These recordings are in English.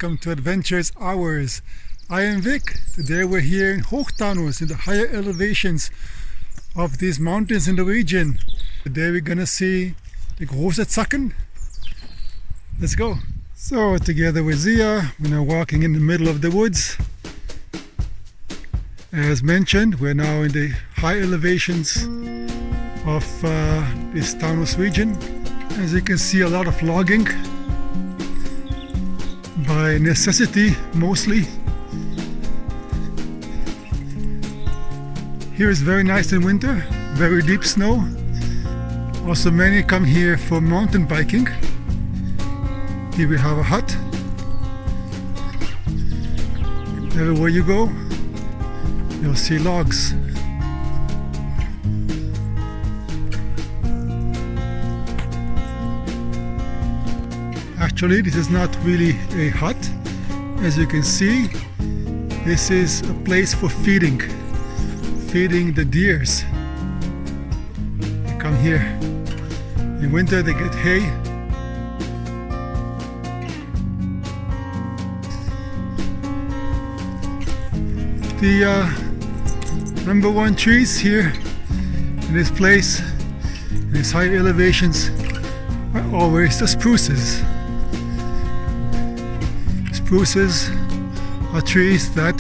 welcome to Adventures Hours. I am Vic. Today we're here in Hoogtanus, in the higher elevations of these mountains in the region. Today we're gonna see the große Zacken. Let's go. So together with Zia, we're now walking in the middle of the woods. As mentioned, we're now in the high elevations of this Taunus region. As you can see, a lot of logging by necessity mostly. Here is very nice in winter, very deep snow. Also many come here for mountain biking. Here we have a hut. Everywhere you go, you'll see logs. Actually, this is not really a hut. As you can see, this is a place for feeding the deers. They come here. In winter they get hay. The number one trees here in this place, in these high elevations, are always the spruces. Spruces are trees that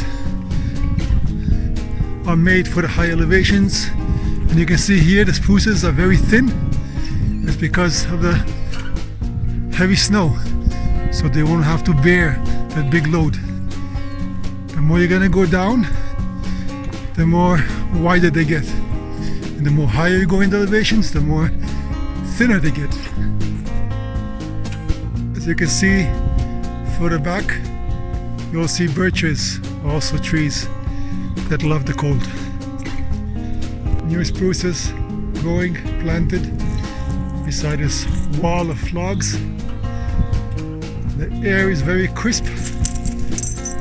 are made for the high elevations, and you can see here the spruces are very thin. It's because of the heavy snow, so they won't have to bear that big load. The more you're gonna go down, the more wider they get, and the more higher you go in the elevations, the more thinner they get. As you can see further back, you'll see birches, also trees that love the cold. New spruces growing, planted beside this wall of logs. The air is very crisp,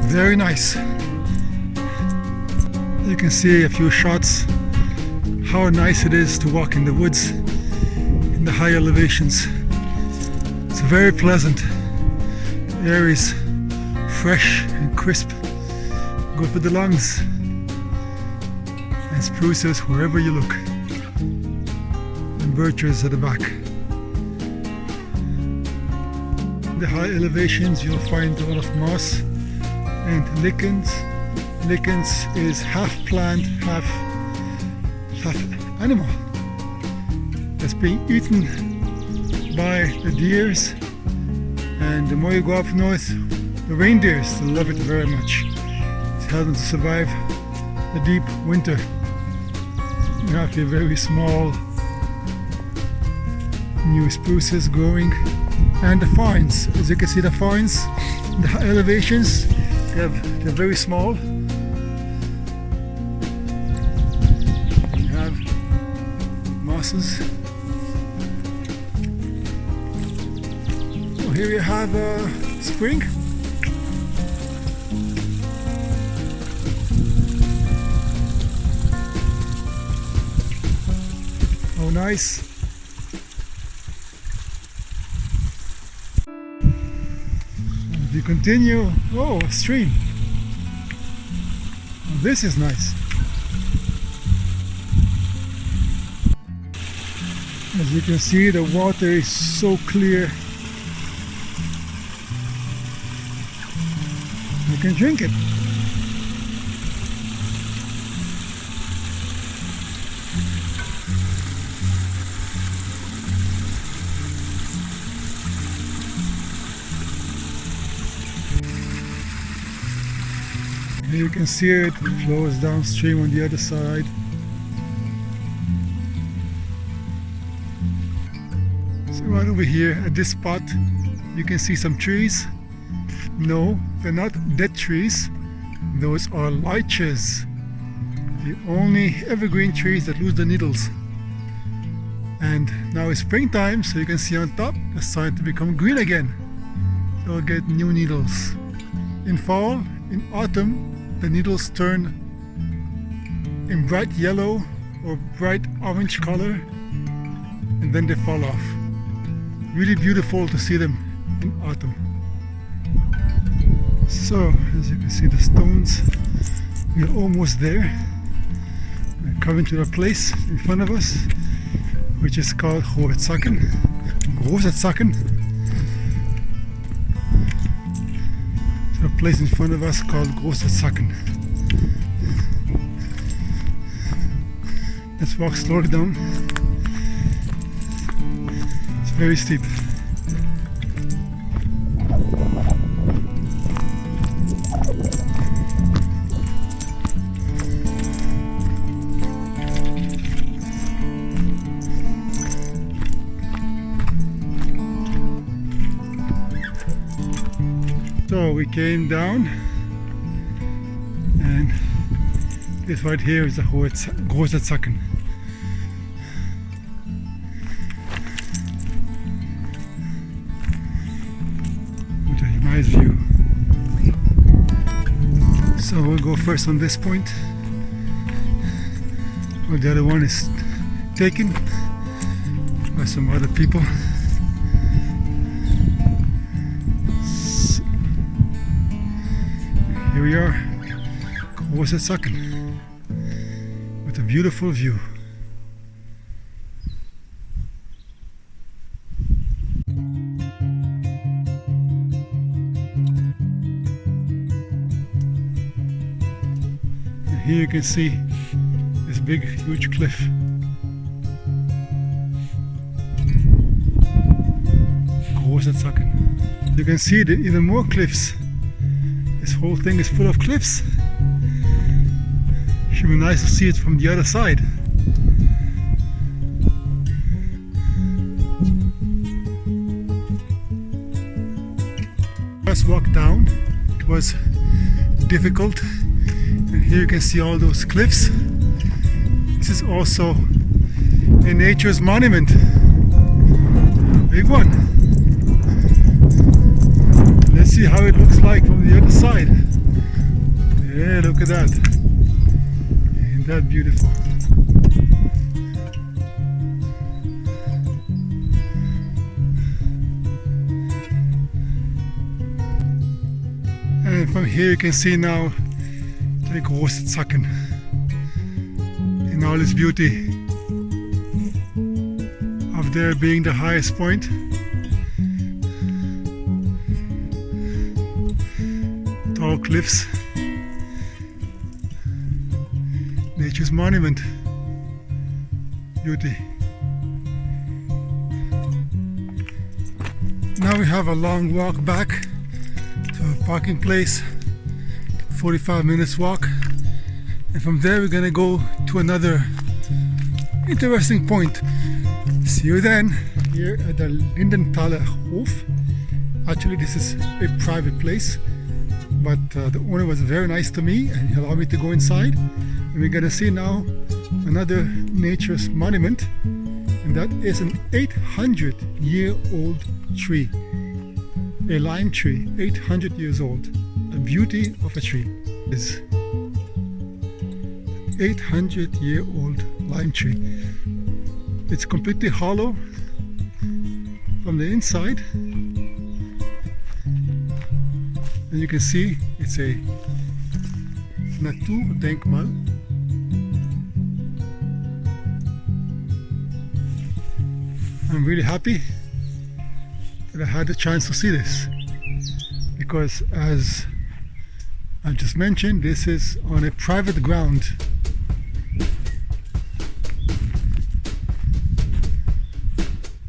very nice. You can see a few shots how nice it is to walk in the woods in the high elevations. It's very pleasant. The air is fresh and crisp, good for the lungs. And spruces wherever you look, and birches at the back. In the high elevations you'll find a lot of moss and lichens. Lichens is half plant, half animal that's being eaten by the deers. And the more you go up north, the reindeers love it very much. It helps them to survive the deep winter. You have the very small new spruces growing, and the pines. As you can see, the pines in the high elevations, they're very small. You have mosses. Oh, here you have a spring. Oh, nice. If you continue, oh, a stream. Oh, this is nice. As you can see, the water is so clear. You can drink it. You can see it flows downstream on the other side. So right over here at this spot you can see some trees. No, they're not dead trees. Those are liches, the only evergreen trees that lose the needles. And now it's springtime, so you can see on top it's starting to become green again. They'll get new needles. In fall, in autumn, the needles turn in bright yellow or bright orange color, and then they fall off. Really beautiful to see them in autumn. So, as you can see the stones, we're almost there. We're coming to a place in front of us, which is called Zacken. Zacken. So a place in front of us called Zacken. Let's walk slowly down. It's very steep. So we came down, and this right here is the Zacken. With a nice view. So we'll go first on this point, while the other one is taken by some other people. Here we are, Zacken, with a beautiful view. And here you can see this big, huge cliff. Zacken. You can see even more cliffs. This whole thing is full of cliffs. Should be nice to see it from the other side. First walk down, it was difficult, and here you can see all those cliffs. This is also a nature's monument, big one. Let's see how it looks like from the other side. Yeah, look at that. Isn't that beautiful? And from here you can see now the Zacken in all its beauty. Up there being the highest point. Tall cliffs, nature's monument, beauty. Now we have a long walk back to a parking place, 45 minutes walk, and from there we're gonna go to another interesting point. See you then, here at the Lindenthaler Hof. Actually this is a private place, but the owner was very nice to me and he allowed me to go inside, and we're gonna see now another nature's monument, and that is an 800-year-old tree, a lime tree, 800 years old. A beauty of a tree is 800-year-old lime tree. It's completely hollow from the inside. And you can see it's a Naturdenkmal. I'm really happy that I had the chance to see this, because as I just mentioned, this is on a private ground.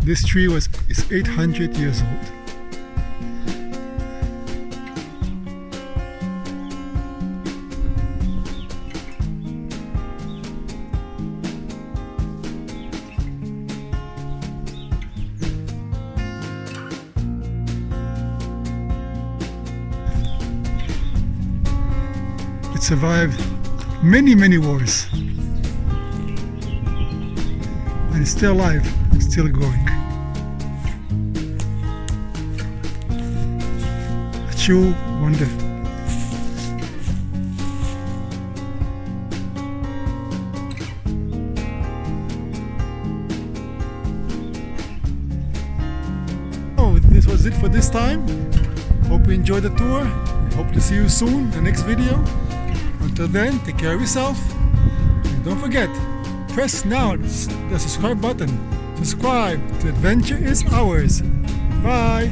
This tree is 800 years old. It survived many wars, and it's still alive, it's still growing. A true wonder. Oh, this was it for this time. Hope you enjoyed the tour. Hope to see you soon in the next video. Until then, take care of yourself. And don't forget, press now the subscribe button. Subscribe to Adventure is Ours. Bye.